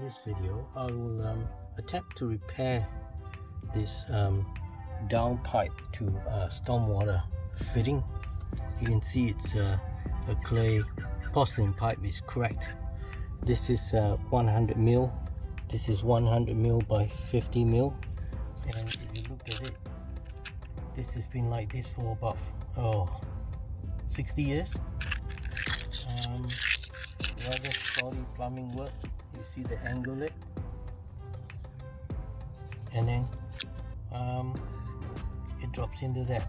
this video, I will attempt to repair this down pipe to stormwater fitting. You can see it's a clay porcelain pipe is cracked. This is 100 mil. This is 100 mil by 50 mil, and if you look at it, this has been like this for about 60 years. Rather solid plumbing work. You see the angle it, and then it drops into that.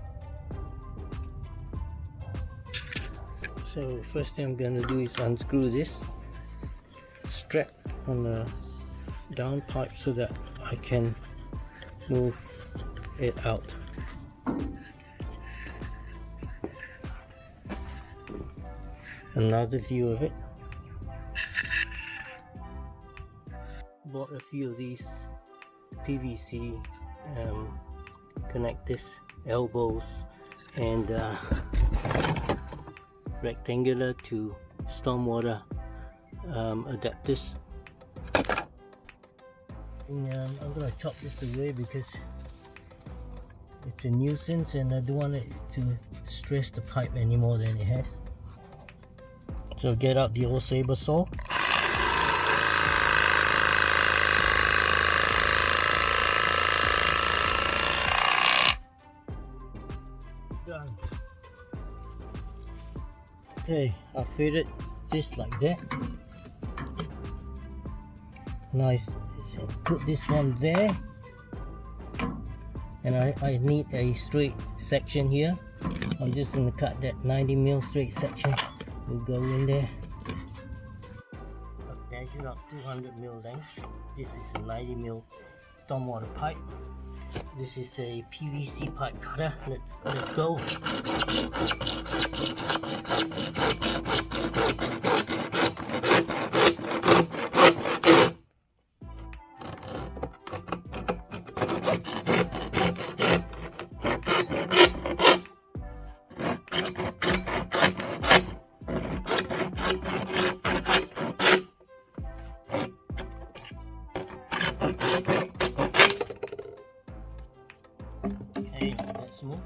So first thing I'm going to do is unscrew this strap on the down pipe so that I can move it out. Another view of it. Bought a few of these PVC connectors, elbows, and rectangular to stormwater adapters. And, I'm gonna chop this away because it's a nuisance and I don't want it to stress the pipe any more than it has. So get out the old saber saw. Done. Okay, I fitted this like that. Nice. Put this one there, and I need a straight section here. I'm just going to cut that 90 mil straight section. Will go in there. I've measured out 200 mil length. This is a 90 mil stormwater pipe. This is a PVC pipe cutter. Let's go. Okay, let's move.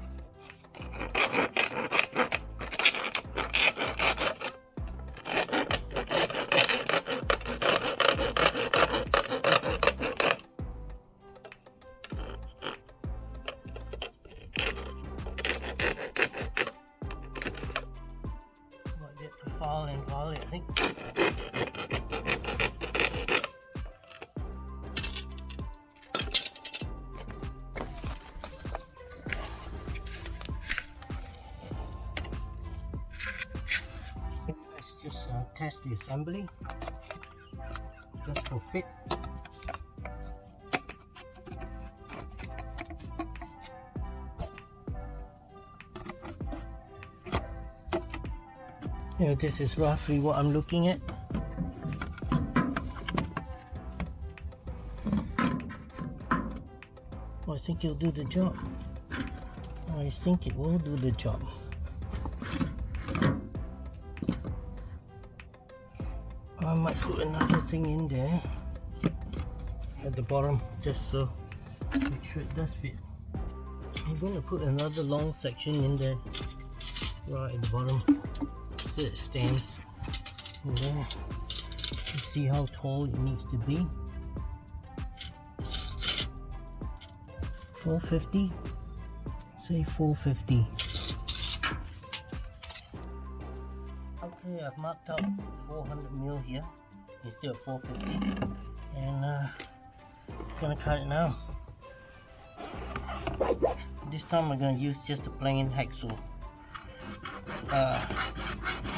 Might get to fall and fall, I think. Let's just test the assembly just for fit. Yeah, this is roughly what I'm looking at. I think it'll do the job. I think it will do the job. I might put another thing in there at the bottom just so make sure it does fit. I'm going to put another long section in there right at the bottom so it stands in there. You see how tall it needs to be. 450, say 450. Okay, I've marked out 400 mil here instead of 450, and I'm gonna cut it now. This time I'm gonna use just a plain hacksaw.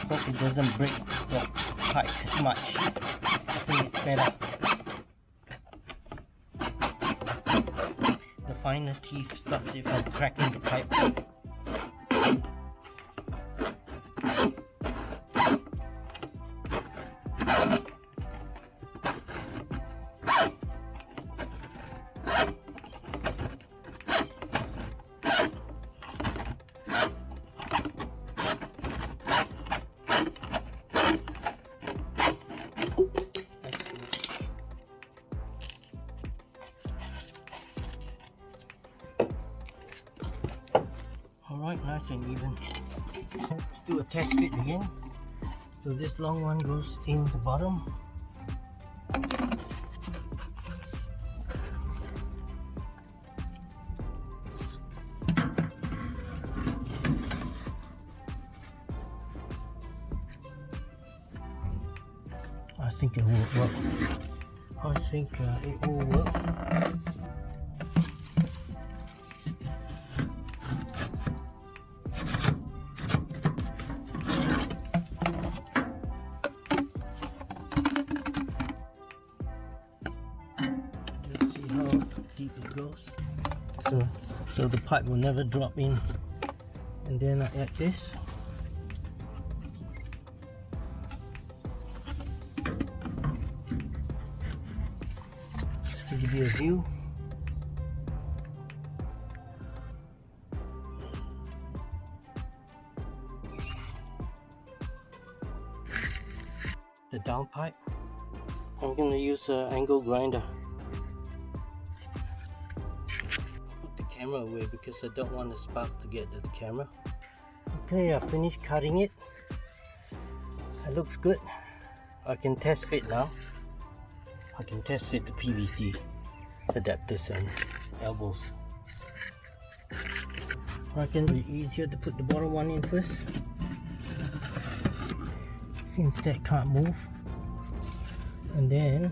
Hope it doesn't break the pipe as much. I think it's better. The finer teeth stops it from cracking the pipe. Alright, nice and even. Let's do a test fit again. So this long one goes in the bottom. I think it will work. I think it will work. Let's see how deep it goes. So the pipe will never drop in. And then I add this. To give you a view. The down pipe. I'm going to use an angle grinder. Put the camera away because I don't want the spark to get to the camera. Okay, I finished cutting it. It looks good. I can test fit now. I can test fit the PVC adapters and elbows. I can be easier to put the bottom one in first, since that can't move, and then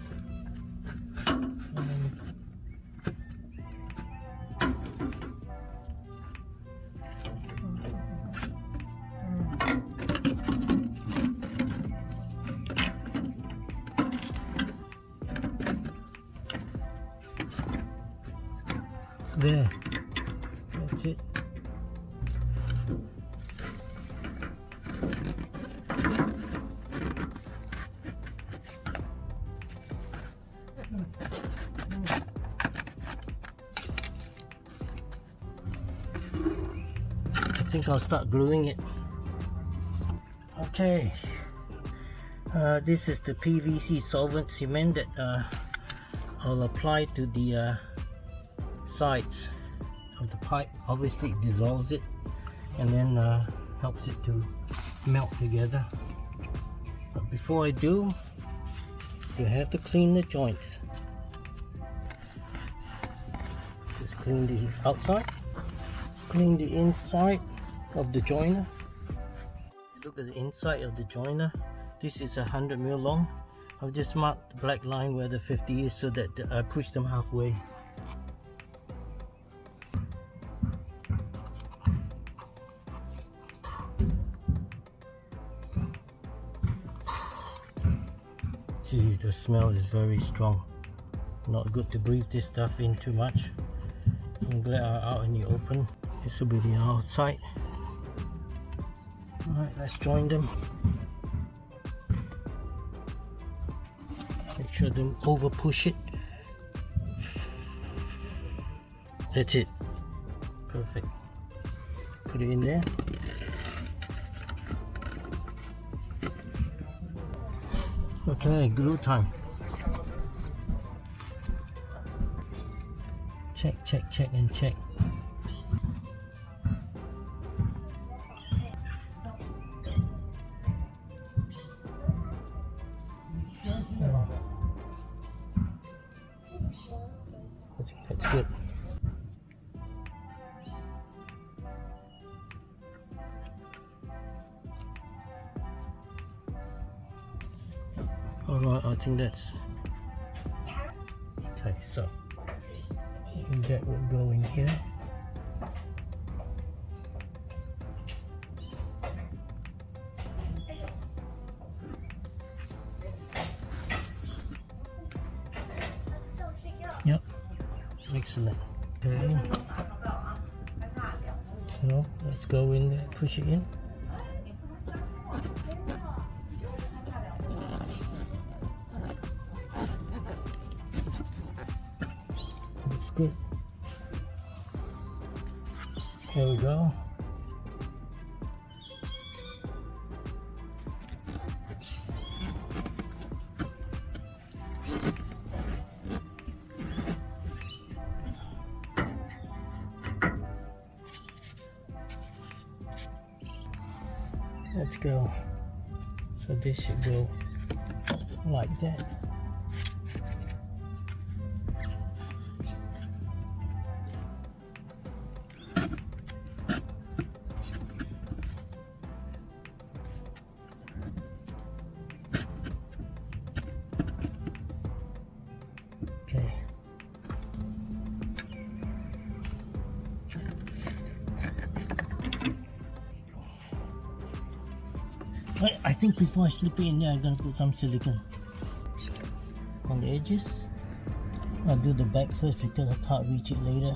there, that's it. I think I'll start gluing it. Okay, this is the PVC solvent cement that I'll apply to the sides of the pipe. Obviously it dissolves it and then helps it to melt together. But before I do, you have to clean the joints. Just clean the outside, clean the inside of the joiner. Look at the inside of the joiner. This is 100 mil long. I've just marked the black line where the 50 is so that I push them halfway. See, the smell is very strong. Not good to breathe this stuff in too much. I'm glad I'm out in the open. This will be the outside. Alright, let's join them. Make sure don't over push it. That's it. Perfect. Put it in there. Okay, glue time. Check, check, check, and check. I think that's good. Alright, I think that's okay. So that will go in here. Yep, excellent. Okay, so let's go in there, push it in. Looks good. There we go. Let's go. So this should go like that. Okay. I think before I slip it in there, I'm gonna put some silicone on the edges. I'll do the back first because I can't reach it later.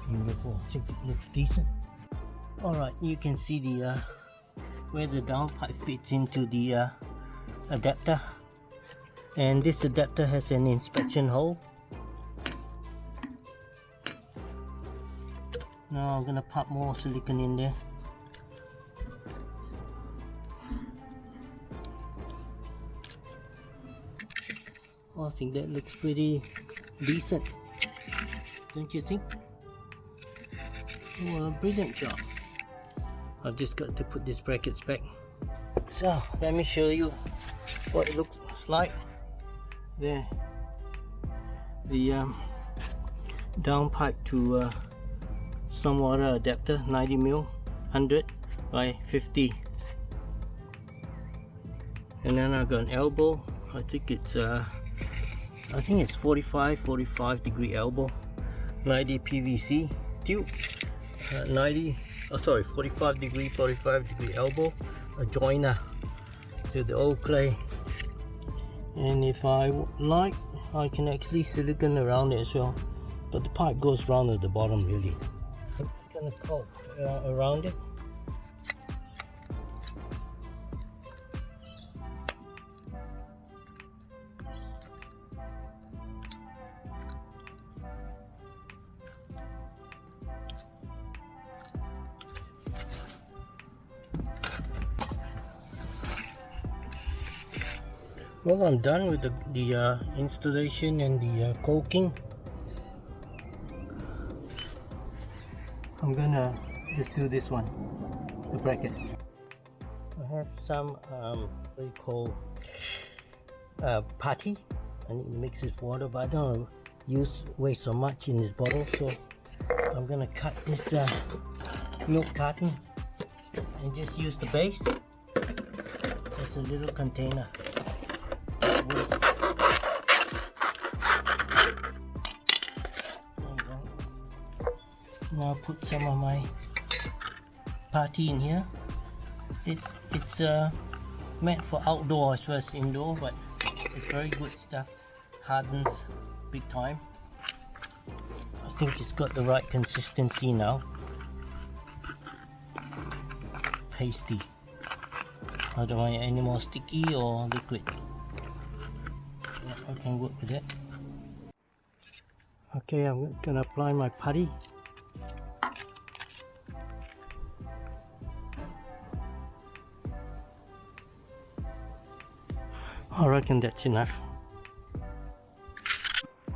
Beautiful. I think it looks decent. Alright, you can see the where the downpipe fits into the adapter, and this adapter has an inspection hole. Now I'm gonna pop more silicone in there. Oh, I think that looks pretty decent, don't you think? Well, brilliant job. I've just got to put these brackets back. So let me show you what it looks like. There, the downpipe to stormwater adapter, 90mm, 100 by 50. And then I've got an elbow. I think it's 45 degree elbow, 90 PVC tube, 45 degree elbow, a joiner to the old clay. And if I like, I can actually silicone around it as well, but the pipe goes round at the bottom really. I'm gonna coat around it. Well, I'm done with the installation and the caulking. I'm gonna just do this one, the brackets. I have some what do you call patty. I need to mix this water, but I don't waste so much in this bottle, so I'm gonna cut this milk carton and just use the base as a little container. Now put some of my patty in here. It's meant for outdoor as well as indoor, but it's very good stuff. Hardens big time. I think it's got the right consistency now. Pasty. I don't want it any more sticky or liquid. Yeah, I can work with it. Okay, I'm gonna apply my putty. I reckon that's enough.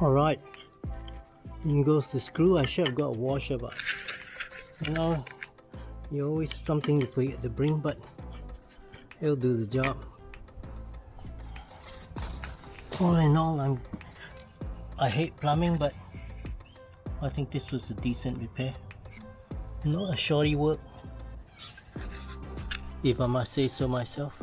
Alright, in goes the screw. I should have got a washer, but you know, you always something you forget to bring, but it'll do the job. All in all, I hate plumbing, but I think this was a decent repair. Not a shoddy work, if I must say so myself.